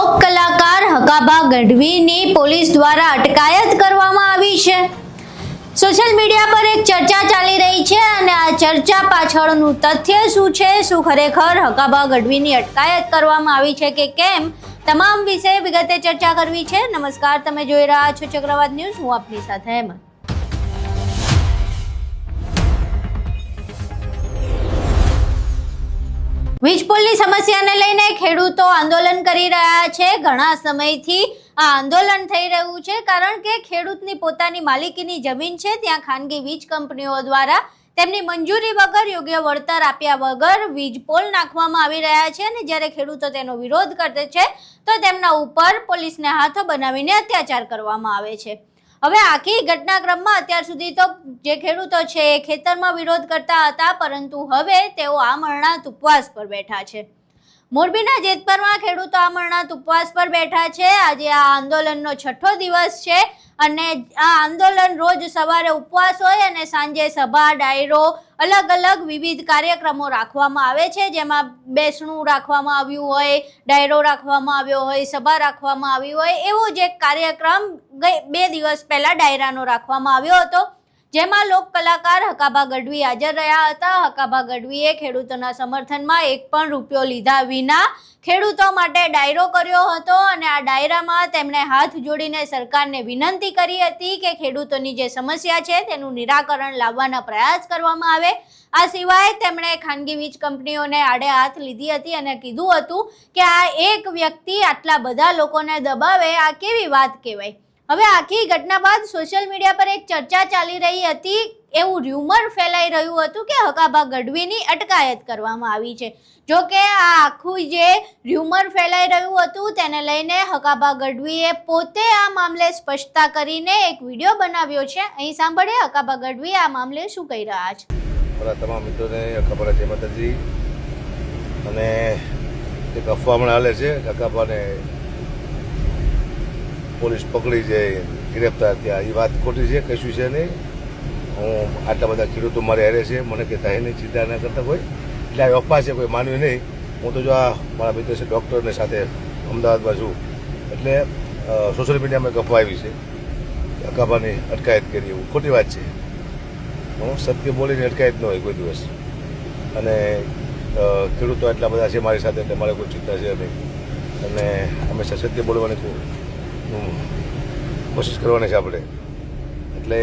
લોક કલાકાર હકાભા ગઢવીની પોલીસ દ્વારા અટકાયત કરવામાં આવી છે। સોશિયલ મીડિયા પર એક ચર્ચા ચાલી રહી છે અને આ ચર્ચા પાછળનું તથ્ય શું છે, શું ખરેખર હકાભા ગઢવીની અટકાયત કરવામાં આવી છે કે કેમ, તમામ વિશે વિગતે ચર્ચા કરવી છે। નમસ્કાર, તમે જોઈ રહ્યા છો ચક્રવાત ન્યૂઝ, હું આપની સાથે હેમંત। વીજ પોલની સમસ્યાને લઈને ખેડૂતો આંદોલન કરી રહ્યા છે। ઘણા સમયથી આ આંદોલન થઈ રહ્યું છે કારણ કે ખેડૂતની પોતાની માલિકીની જમીન છે, ત્યાં ખાનગી વીજ કંપનીઓ દ્વારા તેમની મંજૂરી વગર યોગ્ય વળતર આપ્યા વગર વીજ પોલ નાખવામાં આવી રહ્યા છે અને જ્યારે ખેડૂતો તેનો વિરોધ કરે છે તો તેમના ઉપર પોલીસને હાથો બનાવીને અત્યાચાર કરવામાં આવે છે। હવે આખી ઘટનાક્રમમાં અત્યાર સુધી તો જે ખેડૂતો છે એ ખેતરમાં વિરોધ કરતા હતા, પરંતુ હવે તેઓ આમરણાંત ઉપવાસ પર બેઠા છે। મોરબીના જેતપરમાં ખેડૂતો આમરણાંત ઉપવાસ પર બેઠા છે। આજે આ આંદોલનનો 6થો દિવસ છે અને આ આંદોલન રોજ સવારે ઉપવાસ હોય અને સાંજે સભા, ડાયરો, અલગ અલગ વિવિધ કાર્યક્રમો રાખવામાં આવે છે, જેમાં બેસણું રાખવામાં આવ્યું હોય, ડાયરો રાખવામાં આવ્યો હોય, સભા રાખવામાં આવી હોય। એવો જ એક કાર્યક્રમ 2 દિવસ પહેલા ડાયરાનો રાખવામાં આવ્યો હતો, જેમાં લોક કલાકાર હકાભા ગઢવી હાજર રહ્યા હતા। હકાભા ગઢવીએ ખેડૂતોના સમર્થનમાં 1 પણ રૂપિયો લીધા વિના ખેડૂતો માટે ડાયરો કર્યો હતો અને આ ડાયરામાં તેમણે હાથ જોડીને સરકારને વિનંતી કરી હતી કે ખેડૂતોની જે સમસ્યા છે તેનું નિરાકરણ લાવવાના પ્રયાસ કરવામાં આવે। આ સિવાય તેમણે ખાનગી વીજ કંપનીઓને આડે હાથ લીધી હતી અને કીધું હતું કે આ એક વ્યક્તિ આટલા બધા લોકોને દબાવે, આ કેવી વાત કહેવાય। હવે આખી ઘટના બાદ સોશિયલ મીડિયા પર એક ચર્ચા ચાલી રહી હતી, એવું રૂમર ફેલાઈ રહ્યું હતું કે હકાભા ગઢવીની અટકાયત કરવામાં આવી છે। જો કે આ આખું જે રૂમર ફેલાઈ રહ્યું હતું તેને લઈને હકાભા ગઢવીએ પોતે આ મામલે સ્પષ્ટતા કરીને એક વિડીયો બનાવ્યો છે। અહીં સાંભળીએ હકાભા ગઢવી આ મામલે શું કહી રહ્યા છે। મારા તમામ મિત્રોને હકાભાના જય માતાજી। અને એક અફવા પણ હાલે છે હકાભાને પોલીસ પકડી જાય, ગ્રેપ્તાર થયા, એ વાત ખોટી છે, કશું છે નહીં। હું આટલા બધા ખેડૂતો મારે હારે છે, મને કે થાય નહીં, ચિંતા ના કરતા કોઈ, એટલે આ અફવા છે, કોઈ માનવી નહીં। હું તો જો આ મારા મિત્ર છે ડૉક્ટરને સાથે અમદાવાદમાં છું, એટલે સોશિયલ મીડિયામાં એક અફવા આવી છે હકાભાની અટકાયત કરી, એવું ખોટી વાત છે। હું સત્ય બોલીને અટકાયત ન હોય કોઈ દિવસ, અને ખેડૂતો એટલા બધા છે મારી સાથે, એટલે મારે કોઈ ચિંતા છે નહીં અને હંમેશા સત્ય બોલવાની કોશિશ કરવાની છે આપણે। એટલે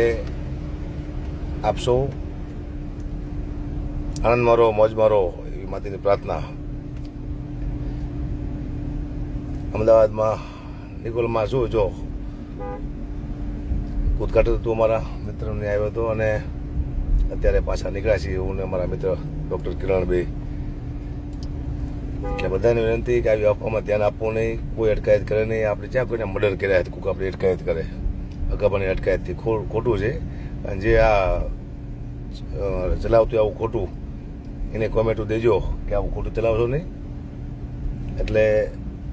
આપ સૌ આનંદમાં રહો, મોજમાં રહો, એવી માતાની પ્રાર્થના। અમદાવાદમાં નિકોલમાં શું જો ઉદઘાટન હતું અમારા મિત્રને આવ્યો હતો અને અત્યારે પાછા નીકળ્યા છીએ હું ને અમારા મિત્ર ડૉક્ટર કિરણભાઈ। એટલે બધાને વિનંતી કે આવી અફવામાં ધ્યાન આપવું નહીં, કોઈ અટકાયત કરે નહીં। આપણે જ્યાં કોઈને મર્ડર કર્યા હોય કોઈ આપણે અટકાયત કરે, હકાભાની અટકાયતથી ખોટું છે। અને જે આ ચલાવતું આવું ખોટું, એને કોમેન્ટો દેજો કે આવું ખોટું ચલાવશો નહીં। એટલે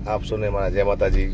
આપશો ને મારા જય માતાજી,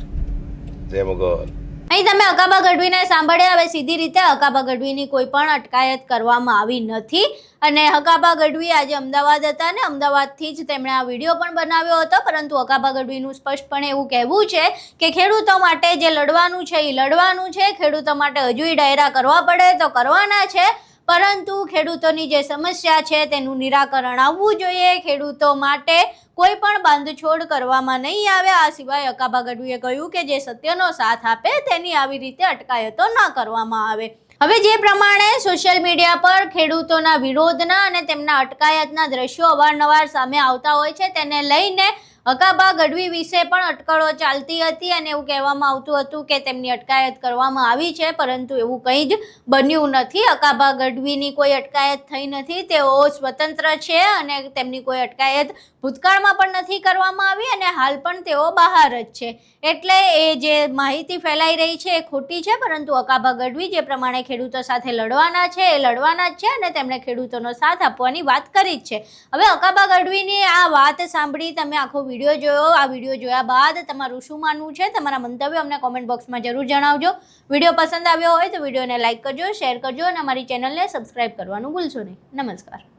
જય મગર। અહીં તમે હકાભા ગઢવીને સાંભળ્યા। હવે સીધી રીતે હકાભા ગઢવીની કોઈ પણ અટકાયત કરવામાં આવી નથી અને હકાભા ગઢવી આજે અમદાવાદ હતા અને અમદાવાદથી જ તેમણે આ વિડીયો પણ બનાવ્યો હતો, પરંતુ હકાભા ગઢવીનું સ્પષ્ટપણે એવું કહેવું છે કે ખેડૂતો માટે જે લડવાનું છે એ લડવાનું છે, ખેડૂતો માટે હજુય ડાયરા કરવા પડે તો કરવાના છે, પરંતુ ખેડૂતોની જે સમસ્યા છે તેનું નિરાકરણ આવવું જોઈએ। ખેડૂતો માટે કોઈ પણ બાંધછોડ કરવામાં નહીં આવે। આ સિવાય હકાભા ગઢવીએ કહ્યું કે જે સત્યનો સાથ આપે તેની આવી રીતે અટકાયતો ન કરવામાં આવે। હવે જે પ્રમાણે સોશિયલ મીડિયા પર ખેડૂતોના વિરોધના અને તેમના અટકાયતના દ્રશ્યો અવારનવાર સામે આવતા હોય છે, તેને લઈને હકાભા ગઢવી વિશે પણ અટકળો ચાલતી હતી અને એવું કહેવામાં આવતું હતું કે તેમની અટકાયત કરવામાં આવી છે, પરંતુ એવું કંઈ જ બન્યું નથી। હકાભા ગઢવીની કોઈ અટકાયત થઈ નથી, તેઓ સ્વતંત્ર છે અને તેમની કોઈ અટકાયત ભૂતકાળમાં પણ નથી કરવામાં આવી અને હાલ પણ તેઓ બહાર જ છે। એટલે એ જે માહિતી ફેલાઈ રહી છે એ ખોટી છે, પરંતુ હકાભા ગઢવી જે પ્રમાણે ખેડૂતો સાથે લડવાના છે એ લડવાના જ છે અને તેમણે ખેડૂતોનો સાથ આપવાની વાત કરી જ છે। હવે હકાભા ગઢવીની આ વાત સાંભળી, તમે આખો વિડીયો જોયો, આ વિડીયો જોયા બાદ તમારું શું માનવું છે, તમારા મંતવ્યો અમને કોમેન્ટ બોક્સમાં જરૂર જણાવજો। વિડીયો પસંદ આવ્યો હોય તો વિડીયોને લાઇક કરજો, શેર કરજો અને અમારી ચેનલને સબસ્ક્રાઇબ કરવાનું ભૂલશો નહીં। નમસ્કાર।